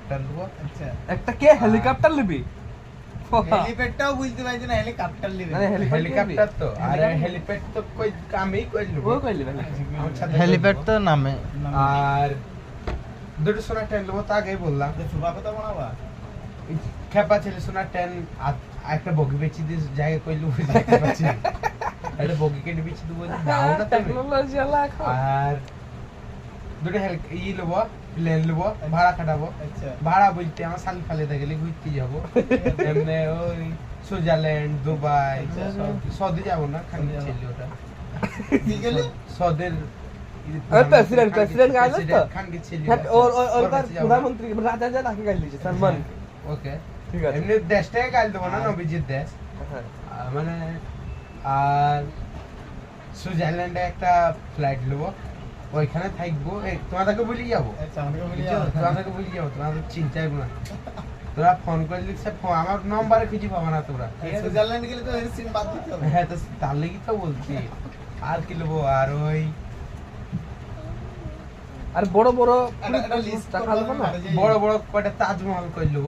Helicopter নেবো। আচ্ছা একটা কে হেলিকপ্টার নিবি? হেলিপ্যাডটাও বুঝতে পারছি না, হেলিকপ্টার নেবে। মানে হেলিকপ্টার তো আর হেলিপ্যাড তো কই আমি কই নেবো। ও কইলি ভাই। আমার সাথে হেলিপ্যাড তো নামে আর দুটো সোনা ট্রেন নেবো, তো আগেই বললাম। সুবা কথা বানাবা। খেপা ছেলে সোনা ট্রেন একটা বগি বেচি দিয়ে জায়গা কইলু পাচ্ছি একটা বগি কেটে বেচি দেবো, দাও না তুমি। টেকনোলজি আলা এখন। আর দুটো নেবো, প্লেন নেবো, ভাড়া খাটাবো। আচ্ছা ভাড়া বলতে আমার সাল ফালেতে গেলে ঘুরতে যাবো, এমনি ওই সুইজারল্যান্ড, দুবাই, সৌদি যাবো না, খালি ছেলে ওটা কি গেলে? সৌদের প্রেসিডেন্ট গাইলো তো। খানকে ছেলে ওর প্রধানমন্ত্রী রাজা যা তাকে গাইলি সালমান। ওকে ঠিক আছে। এমনি দেশটাকে গাইল দেবো না, নবীজির দেশ। হ্যাঁ। মানে আর সুইজারল্যান্ডে একটা ফ্লাইট নেবো, ওইখানে থাকবো, তোমাদেরকে বলি যাবো, আচ্ছা আমাকে বলি তোমাদেরকে বলি যাবো, তোমাদের চিন্তাই না। তোরা ফোন করলি আমার নম্বরে খুঁজে পাবো না তোরা। সুইজারল্যান্ড গেলে তো এর সিম বাদ দিতে হবে। হ্যাঁ, তো তার লেগে তো বলছি। আর কি নেবো, আর ওই আর বড় বড় একটা লিস্ট টাকা লাগবে না? বড় বড় কয়টা তাজমহল করলো।